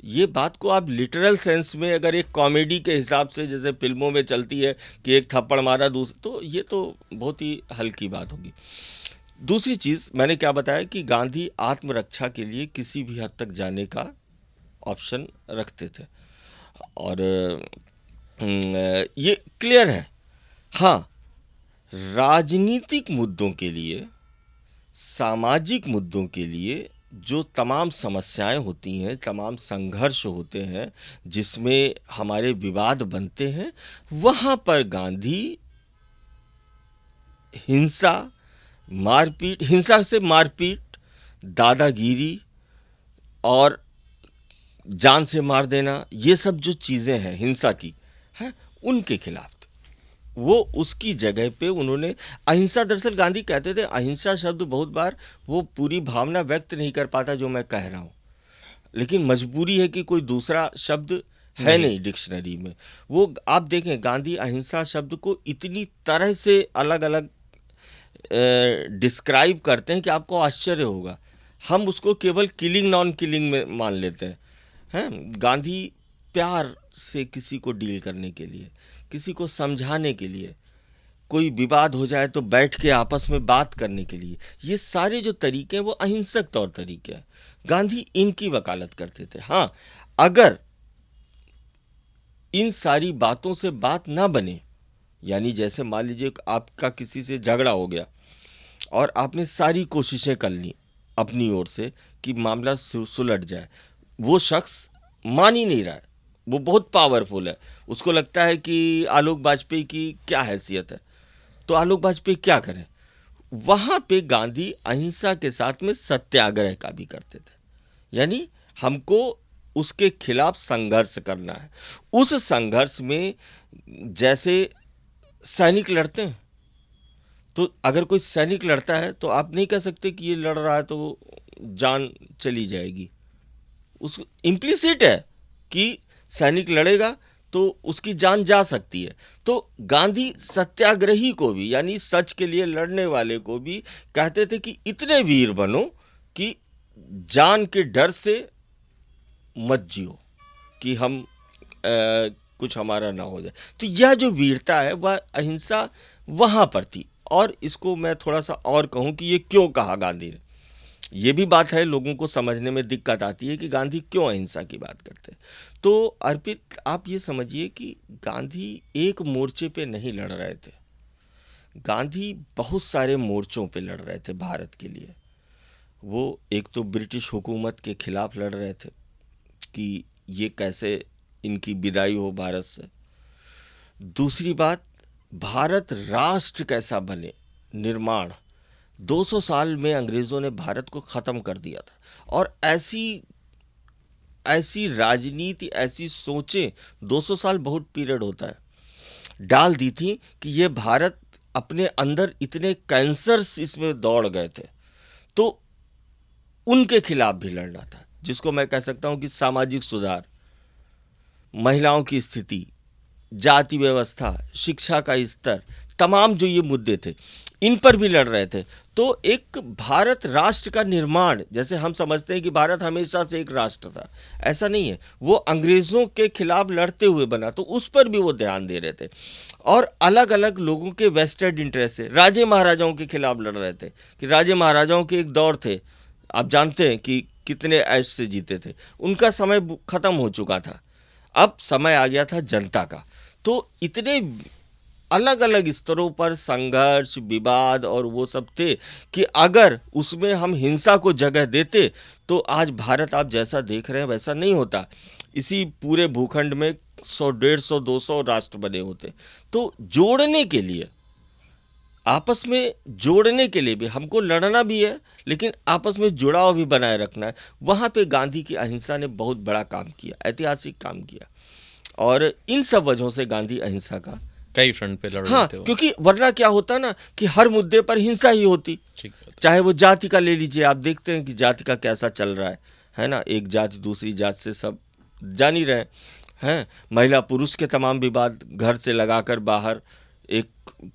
ये बात को आप लिटरल सेंस में अगर एक कॉमेडी के हिसाब से जैसे फिल्मों में चलती है कि एक थप्पड़ मारा दूसरा, तो ये तो बहुत ही हल्की बात होगी। दूसरी चीज़ मैंने क्या बताया कि गांधी आत्मरक्षा के लिए किसी भी हद तक जाने का ऑप्शन रखते थे, और ये क्लियर है। हाँ, राजनीतिक मुद्दों के लिए, सामाजिक मुद्दों के लिए जो तमाम समस्याएं होती हैं, तमाम संघर्ष होते हैं, जिसमें हमारे विवाद बनते हैं, वहाँ पर गांधी हिंसा से मारपीट, दादागिरी और जान से मार देना, ये सब जो चीज़ें हैं हिंसा की हैं, उनके खिलाफ थे। वो उसकी जगह पे उन्होंने अहिंसा, दरअसल गांधी कहते थे अहिंसा शब्द बहुत बार वो पूरी भावना व्यक्त नहीं कर पाता जो मैं कह रहा हूँ, लेकिन मजबूरी है कि कोई दूसरा शब्द है नहीं डिक्शनरी में। वो आप देखें, गांधी अहिंसा शब्द को इतनी तरह से अलग अलग डिस्क्राइब करते हैं कि आपको आश्चर्य होगा। हम उसको केवल किलिंग नॉन किलिंग में मान लेते हैं। गांधी प्यार से किसी को डील करने के लिए, किसी को समझाने के लिए, कोई विवाद हो जाए तो बैठ के आपस में बात करने के लिए, ये सारे जो तरीके हैं वो अहिंसक तौर तरीके हैं। गांधी इनकी वकालत करते थे। हाँ, अगर इन सारी बातों से ना बने, यानी जैसे मान लीजिए आपका किसी से झगड़ा हो गया और आपने सारी कोशिशें कर ली अपनी ओर से कि मामला सुलझ जाए, वो शख्स मान ही नहीं रहा है, वो बहुत पावरफुल है, उसको लगता है कि आलोक वाजपेयी की क्या हैसियत है, तो आलोक वाजपेयी क्या करें? वहाँ पे गांधी अहिंसा के साथ में सत्याग्रह का भी करते थे, यानी हमको उसके खिलाफ संघर्ष करना है। उस संघर्ष में जैसे सैनिक लड़ते हैं, तो अगर कोई सैनिक लड़ता है तो आप नहीं कह सकते कि ये लड़ रहा है तो जान चली जाएगी। उस इम्प्लिसिट है कि सैनिक लड़ेगा तो उसकी जान जा सकती है। तो गांधी सत्याग्रही को भी, यानी सच के लिए लड़ने वाले को भी कहते थे कि इतने वीर बनो कि जान के डर से मत जियो कि हम कुछ हमारा ना हो जाए। तो यह जो वीरता है वह अहिंसा वहाँ पर थी। और इसको मैं थोड़ा सा और कहूँ कि ये क्यों कहा गांधी ने, ये भी बात है, लोगों को समझने में दिक्कत आती है कि गांधी क्यों अहिंसा की बात करते हैं। तो अर्पित, आप ये समझिए कि गांधी एक मोर्चे पे नहीं लड़ रहे थे, गांधी बहुत सारे मोर्चों पे लड़ रहे थे भारत के लिए। वो एक तो ब्रिटिश हुकूमत के खिलाफ लड़ रहे थे कि ये कैसे इनकी विदाई हो भारत से। दूसरी बात, भारत राष्ट्र कैसा बने, निर्माण। 200 साल में अंग्रेज़ों ने भारत को ख़त्म कर दिया था, और ऐसी राजनीति, ऐसी सोचें, 200 साल बहुत पीरियड होता है, डाल दी थी कि ये भारत अपने अंदर इतने कैंसर्स इसमें दौड़ गए थे, तो उनके खिलाफ भी लड़ना था, जिसको मैं कह सकता हूँ कि सामाजिक सुधार, महिलाओं की स्थिति, जाति व्यवस्था, शिक्षा का स्तर, तमाम जो ये मुद्दे थे, इन पर भी लड़ रहे थे। तो एक भारत राष्ट्र का निर्माण, जैसे हम समझते हैं कि भारत हमेशा से एक राष्ट्र था, ऐसा नहीं है। वो अंग्रेज़ों के खिलाफ लड़ते हुए बना, तो उस पर भी वो ध्यान दे रहे थे। और अलग अलग लोगों के वेस्टेड इंटरेस्ट से राजे महाराजाओं के खिलाफ लड़ रहे थे कि राजे महाराजाओं के एक दौर थे, आप जानते हैं कि कितने ऐश से जीते थे, उनका समय ख़त्म हो चुका था, अब समय आ गया था जनता का। तो इतने अलग अलग स्तरों पर संघर्ष, विवाद और वो सब थे कि अगर उसमें हम हिंसा को जगह देते तो आज भारत आप जैसा देख रहे हैं वैसा नहीं होता। इसी पूरे भूखंड में 100, 150, 200 राष्ट्र बने होते। तो जोड़ने के लिए आपस में जोड़ने के लिए भी हमको लड़ना भी है, लेकिन आपस में जुड़ाव भी बनाए रखना है। वहाँ पे गांधी की अहिंसा ने बहुत बड़ा काम किया, ऐतिहासिक काम किया, और इन सब वजहों से गांधी अहिंसा का, कई फ्रंट पे लड़ रहे हाँ, थे वो। क्योंकि वरना क्या होता ना कि हर मुद्दे पर हिंसा ही होती। ठीक बात है। चाहे वो जाति का ले लीजिए, आप देखते हैं कि जाति का कैसा चल रहा है ना, एक जाति दूसरी जाति से सब जान ही रहे हैं। महिला पुरुष के तमाम विवाद घर से लगाकर बाहर एक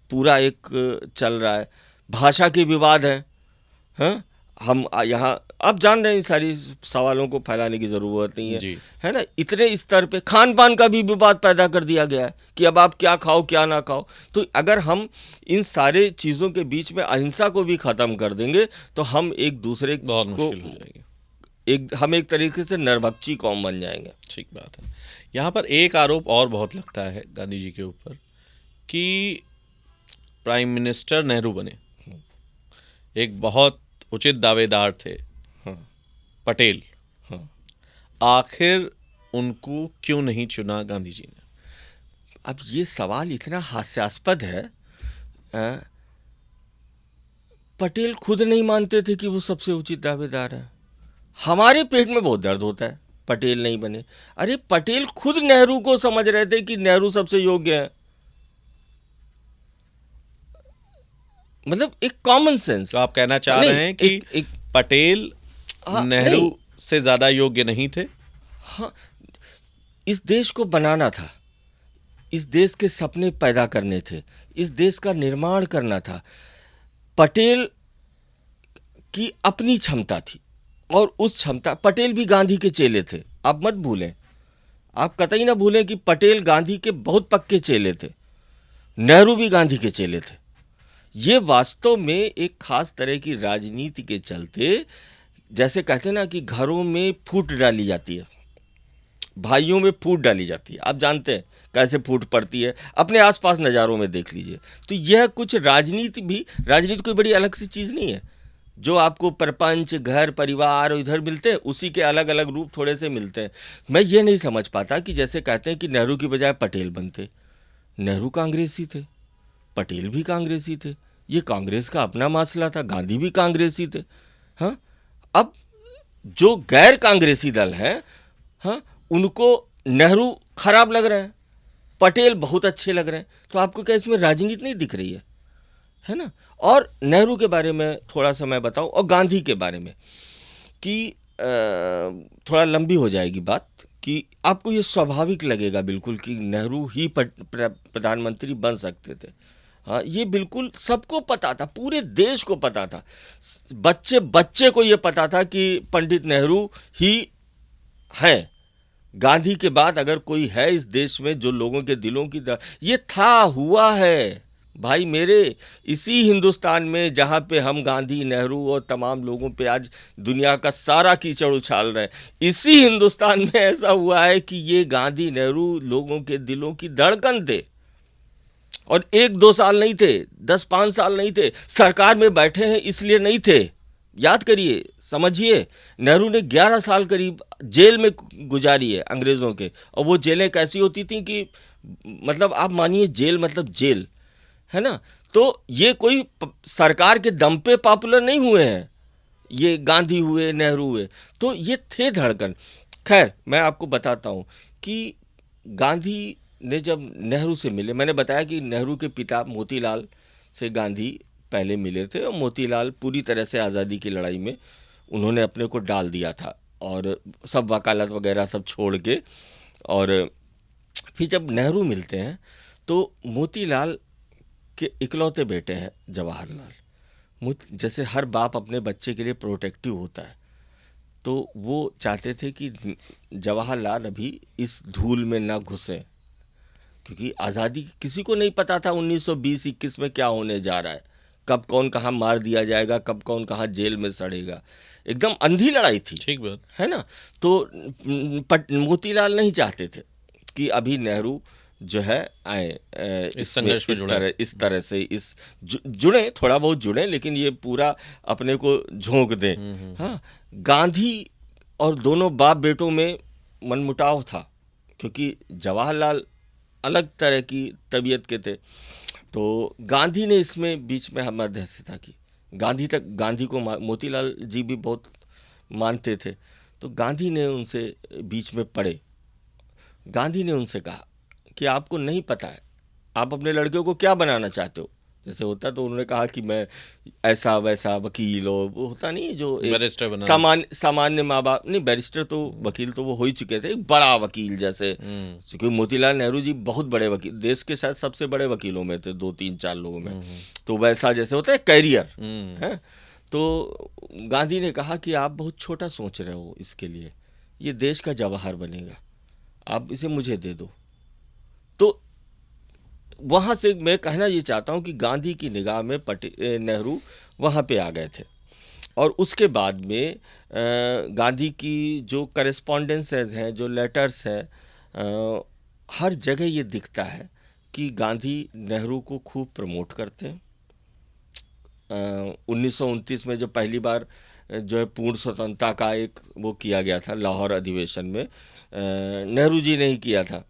पूरा एक चल रहा है। भाषा के विवाद हैं। हम यहाँ आप जान रहे हैं, इन सारी सवालों को फैलाने की ज़रूरत नहीं जी। है ना। इतने स्तर पे खान पान का भी विवाद पैदा कर दिया गया है कि अब आप क्या खाओ क्या ना खाओ। तो अगर हम इन सारे चीज़ों के बीच में अहिंसा को भी ख़त्म कर देंगे तो हम एक दूसरे बहुत को मुश्किल हो जाएगी। हम एक तरीके से नरभक्षी कौम बन जाएंगे। ठीक बात है। यहाँ पर एक आरोप और बहुत लगता है गांधी जी के ऊपर कि प्राइम मिनिस्टर नेहरू बने, एक बहुत उचित दावेदार थे हाँ, पटेल, हाँ। आखिर उनको क्यों नहीं चुना गांधी जी ने? अब ये सवाल इतना हास्यास्पद है। पटेल खुद नहीं मानते थे कि वो सबसे उचित दावेदार है। हमारे पेट में बहुत दर्द होता है पटेल नहीं बने। अरे पटेल खुद नेहरू को समझ रहे थे कि नेहरू सबसे योग्य है। मतलब एक कॉमन सेंस। तो आप कहना चाह नहीं, रहे हैं कि पटेल हाँ, नेहरू नहीं। से ज्यादा योग्य नहीं थे? हाँ, इस देश को बनाना था, इस देश के सपने पैदा करने थे, इस देश का निर्माण करना था। पटेल की अपनी क्षमता थी, और उस क्षमता, पटेल भी गांधी के चेले थे। आप मत भूलें, आप कतई ना भूलें कि पटेल गांधी के बहुत पक्के चेले थे, नेहरू भी गांधी के चेले थे। ये वास्तव में एक खास तरह की राजनीति के चलते, जैसे कहते हैं ना कि घरों में फूट डाली जाती है, भाइयों में फूट डाली जाती है। आप जानते हैं कैसे फूट पड़ती है, अपने आसपास नज़ारों में देख लीजिए। तो यह कुछ राजनीति कोई बड़ी अलग सी चीज़ नहीं है। जो आपको प्रपंच, घर, परिवार इधर मिलते हैं, उसी के अलग अलग रूप थोड़े से मिलते हैं। मैं ये नहीं समझ पाता कि जैसे कहते हैं कि नेहरू की बजाय पटेल बनते। नेहरू कांग्रेसी थे, पटेल भी कांग्रेसी थे, ये कांग्रेस का अपना मसला था, गांधी भी कांग्रेसी थे। हाँ, अब जो गैर कांग्रेसी दल हैं, हाँ, उनको नेहरू खराब लग रहे हैं, पटेल बहुत अच्छे लग रहे हैं। तो आपको क्या इसमें राजनीति नहीं दिख रही है ना। और नेहरू के बारे में थोड़ा सा मैं बताऊं, और गांधी के बारे में कि थोड़ा लंबी हो जाएगी बात, कि आपको ये स्वाभाविक लगेगा बिल्कुल कि नेहरू ही प्रधानमंत्री बन सकते थे। हाँ, ये बिल्कुल सबको पता था, पूरे देश को पता था, बच्चे बच्चे को ये पता था कि पंडित नेहरू ही हैं। गांधी के बाद अगर कोई है इस देश में जो लोगों के दिलों की ये था, हुआ है भाई मेरे, इसी हिंदुस्तान में जहाँ पे हम गांधी, नेहरू और तमाम लोगों पे आज दुनिया का सारा कीचड़ उछाल रहे हैं, इसी हिंदुस्तान में ऐसा हुआ है कि ये गांधी, नेहरू लोगों के दिलों की धड़कन थे। और 1-2 साल नहीं थे, 10-5 साल नहीं थे, सरकार में बैठे हैं इसलिए नहीं थे। याद करिए, समझिए, नेहरू ने 11 साल करीब जेल में गुजारी है अंग्रेज़ों के। और वो जेलें कैसी होती थी कि मतलब आप मानिए, जेल मतलब जेल, है ना। तो ये कोई सरकार के दम पे पॉपुलर नहीं हुए हैं, ये गांधी हुए, नेहरू हुए, तो ये थे धड़कन। खैर, मैं आपको बताता हूँ कि गांधी ने जब नेहरू से मिले, मैंने बताया कि नेहरू के पिता मोतीलाल से गांधी पहले मिले थे, और मोतीलाल पूरी तरह से आज़ादी की लड़ाई में उन्होंने अपने को डाल दिया था, और सब वकालत वगैरह सब छोड़ के। और फिर जब नेहरू मिलते हैं तो मोतीलाल के इकलौते बेटे हैं जवाहरलाल। जैसे हर बाप अपने बच्चे के लिए प्रोटेक्टिव होता है, तो वो चाहते थे कि जवाहरलाल अभी इस धूल में ना घुसें, क्योंकि आज़ादी किसी को नहीं पता था 1920-21 में क्या होने जा रहा है, कब कौन कहाँ मार दिया जाएगा, कब कौन कहाँ जेल में सड़ेगा। एकदम अंधी लड़ाई थी, ठीक बात है ना। तो मोतीलाल नहीं चाहते थे कि अभी नेहरू जो है आए इस संघर्ष में जुड़े, इस तरह से जुड़े, थोड़ा बहुत जुड़े, लेकिन ये पूरा अपने को झोंक दें। हाँ, गांधी और दोनों बाप बेटों में मनमुटाव था, क्योंकि जवाहरलाल अलग तरह की तबीयत के थे। तो गांधी ने इसमें बीच में मध्यस्थता की। गांधी को मोतीलाल जी भी बहुत मानते थे, तो गांधी ने उनसे बीच में पड़े। गांधी ने उनसे कहा कि आपको नहीं पता है आप अपने लड़के को क्या बनाना चाहते हो। जैसे होता, तो उन्होंने कहा कि मैं ऐसा वैसा वकील, और वो होता नहीं जो बैरिस्टर बना। सामान्य माँ बाप नहीं, बैरिस्टर तो वकील तो वो हो ही चुके थे, एक बड़ा वकील जैसे, क्योंकि मोतीलाल नेहरू जी बहुत बड़े वकील, देश के शायद सबसे बड़े वकीलों में थे, 2 3 4 लोगों में। तो वैसा जैसे होता है कैरियर है। तो गांधी ने कहा कि आप बहुत छोटा सोच रहे हो इसके लिए, ये देश का जवाहर बनेगा, आप इसे मुझे दे दो। तो वहाँ से मैं कहना ये चाहता हूँ कि गांधी की निगाह में नेहरू वहाँ पे आ गए थे। और उसके बाद में गांधी की जो करेस्पॉन्डेंसेज हैं, जो लेटर्स हैं, हर जगह ये दिखता है कि गांधी नेहरू को खूब प्रमोट करते हैं। 1929 में जो पहली बार जो है पूर्ण स्वतंत्रता का एक वो किया गया था लाहौर अधिवेशन में, नेहरू जी ने ही किया था।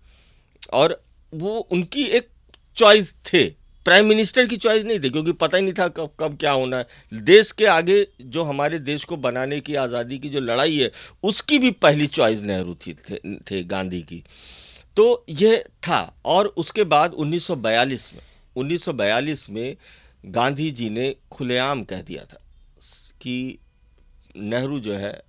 और वो उनकी एक चॉइस थे, प्राइम मिनिस्टर की चॉइस नहीं थी, क्योंकि पता ही नहीं था कब कब क्या होना है। देश के आगे जो हमारे देश को बनाने की, आज़ादी की जो लड़ाई है, उसकी भी पहली चॉइस नेहरू थे गांधी की। तो ये था। और उसके बाद 1942 में गांधी जी ने खुलेआम कह दिया था कि नेहरू जो है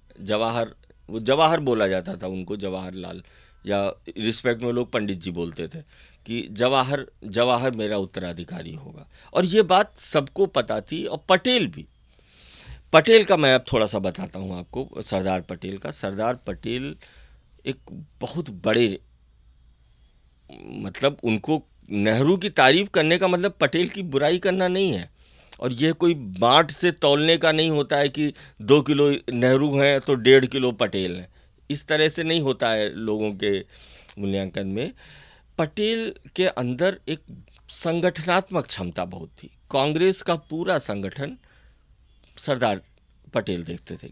वो जवाहर बोला जाता था उनको, जवाहरलाल, या रिस्पेक्ट में लोग पंडित जी बोलते थे कि जवाहर मेरा उत्तराधिकारी होगा। और ये बात सबको पता थी। और पटेल का मैं अब थोड़ा सा बताता हूँ आपको, सरदार पटेल का। सरदार पटेल एक बहुत बड़े, मतलब उनको नेहरू की तारीफ करने का मतलब पटेल की बुराई करना नहीं है। और ये कोई बाँट से तौलने का नहीं होता है कि 2 किलो नेहरू हैं तो 1.5 किलो पटेल हैं, इस तरह से नहीं होता है लोगों के मूल्यांकन में। पटेल के अंदर एक संगठनात्मक क्षमता बहुत थी। कांग्रेस का पूरा संगठन सरदार पटेल देखते थे।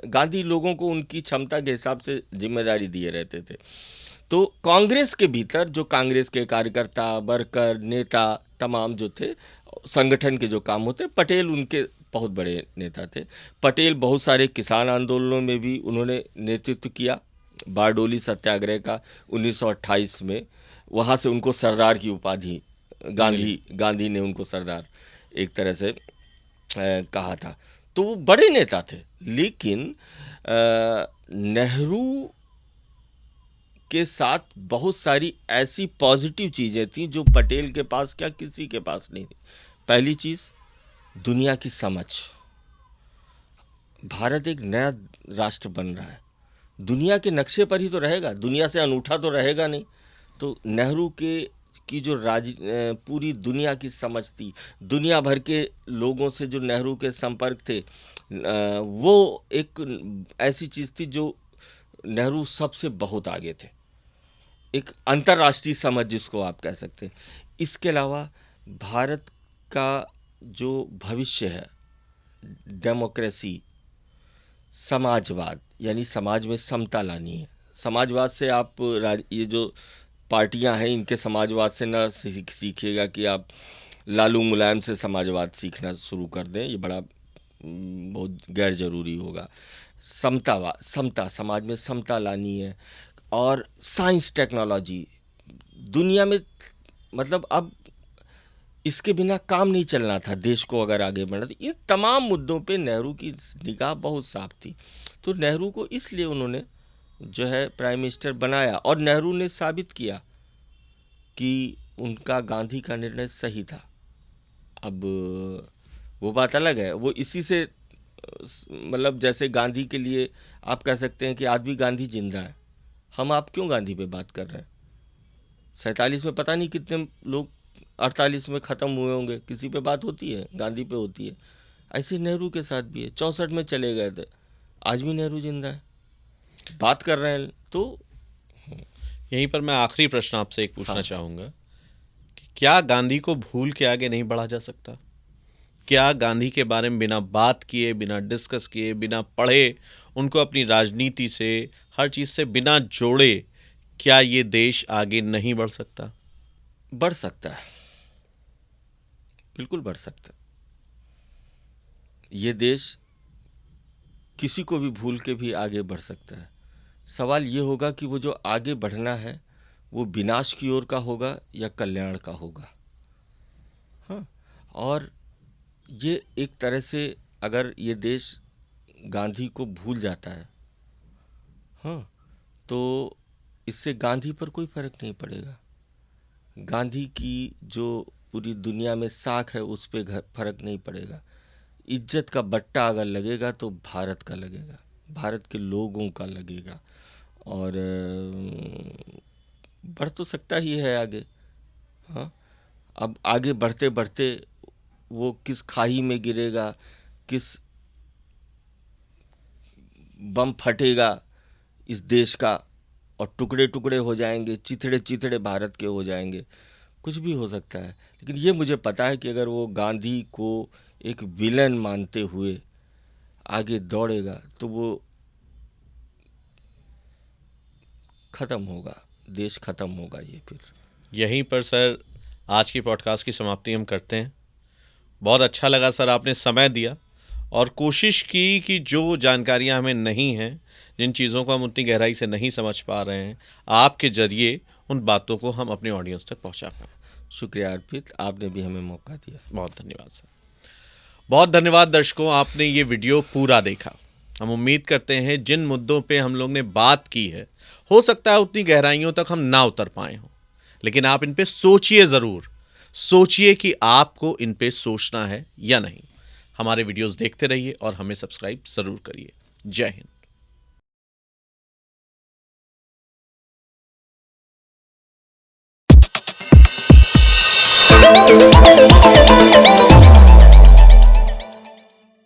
गांधी लोगों को उनकी क्षमता के हिसाब से जिम्मेदारी दिए रहते थे। तो कांग्रेस के भीतर जो कांग्रेस के कार्यकर्ता, वर्कर, नेता तमाम जो थे, संगठन के जो काम होते, पटेल उनके बहुत बड़े नेता थे। पटेल बहुत सारे किसान आंदोलनों में भी उन्होंने नेतृत्व किया। बारडोली सत्याग्रह का 1928 में, वहाँ से उनको सरदार की उपाधि गांधी ने उनको सरदार एक तरह से कहा था। तो वो बड़े नेता थे। लेकिन नेहरू के साथ बहुत सारी ऐसी पॉजिटिव चीज़ें थी जो पटेल के पास क्या किसी के पास नहीं थी। पहली चीज़, दुनिया की समझ। भारत एक नया राष्ट्र बन रहा है, दुनिया के नक्शे पर ही तो रहेगा, दुनिया से अनूठा तो रहेगा नहीं। तो नेहरू की जो पूरी दुनिया की समझ थी, दुनिया भर के लोगों से जो नेहरू के संपर्क थे, वो एक ऐसी चीज़ थी जो नेहरू सबसे बहुत आगे थे। एक अंतर्राष्ट्रीय समझ जिसको आप कह सकते हैं। इसके अलावा भारत का जो भविष्य है, डेमोक्रेसी, समाजवाद, यानी समाज में समता लानी है। समाजवाद से आप ये जो पार्टियां हैं इनके समाजवाद से ना सीखिएगा कि आप लालू मुलायम से समाजवाद सीखना शुरू कर दें, ये बड़ा बहुत गैर जरूरी होगा। समता, समाज में समता लानी है। और साइंस टेक्नोलॉजी दुनिया में, मतलब अब इसके बिना काम नहीं चलना था देश को अगर आगे बढ़ना। तो इन तमाम मुद्दों पे नेहरू की निगाह बहुत साफ थी। तो नेहरू को इसलिए उन्होंने जो है प्राइम मिनिस्टर बनाया। और नेहरू ने साबित किया कि उनका गांधी का निर्णय सही था। अब वो बात अलग है, वो इसी से, मतलब जैसे गांधी के लिए आप कह सकते हैं कि आज भी गांधी जिंदा है। हम आप क्यों गांधी पे बात कर रहे हैं? 47 में पता नहीं कितने लोग 48 में ख़त्म हुए होंगे, किसी पे बात होती है? गांधी पे होती है। ऐसे नेहरू के साथ भी है, 64 में चले गए थे, आज भी नेहरू जिंदा है, बात कर रहे हैं। तो यहीं पर मैं आखिरी प्रश्न आपसे एक पूछना चाहूँगा कि क्या गांधी को भूल के आगे नहीं बढ़ा जा सकता? क्या गांधी के बारे में बिना बात किए, बिना डिस्कस किए, बिना पढ़े, उनको अपनी राजनीति से, हर चीज़ से बिना जोड़े, क्या ये देश आगे नहीं बढ़ सकता? बढ़ सकता है, बिल्कुल बढ़ सकता है। ये देश किसी को भी भूल के भी आगे बढ़ सकता है। सवाल ये होगा कि वो जो आगे बढ़ना है वो विनाश की ओर का होगा या कल्याण का होगा। हाँ, और ये एक तरह से अगर ये देश गांधी को भूल जाता है, हाँ, तो इससे गांधी पर कोई फर्क नहीं पड़ेगा। गांधी की जो पूरी दुनिया में साख है उस पर फर्क नहीं पड़ेगा। इज्जत का बट्टा अगर लगेगा तो भारत का लगेगा, भारत के लोगों का लगेगा। और बढ़ तो सकता ही है आगे। हाँ, अब आगे बढ़ते बढ़ते वो किस खाई में गिरेगा, किस बम फटेगा इस देश का और टुकड़े टुकड़े हो जाएंगे, चिथड़े चिथड़े भारत के हो जाएंगे, कुछ भी हो सकता है। लेकिन ये मुझे पता है कि अगर वो गांधी को एक विलन मानते हुए आगे दौड़ेगा तो वो ख़त्म होगा, देश ख़त्म होगा ये फिर। यहीं पर सर आज की पॉडकास्ट की समाप्ति हम करते हैं। बहुत अच्छा लगा सर, आपने समय दिया और कोशिश की कि जो जानकारियां हमें नहीं हैं, जिन चीज़ों को हम उतनी गहराई से नहीं समझ पा रहे हैं, आपके ज़रिए उन बातों को हम अपनी ऑडियंस तक पहुंचा पाएँ। शुक्रिया अर्पित, आपने भी हमें मौका दिया। बहुत धन्यवाद सर। बहुत धन्यवाद दर्शकों, आपने ये वीडियो पूरा देखा। हम उम्मीद करते हैं जिन मुद्दों पे हम लोग ने बात की है, हो सकता है उतनी गहराइयों तक हम ना उतर पाए हों, लेकिन आप इन पे सोचिए ज़रूर। सोचिए कि आपको इन पे सोचना है या नहीं। हमारे वीडियोस देखते रहिए और हमें सब्सक्राइब ज़रूर करिए। जय हिंद।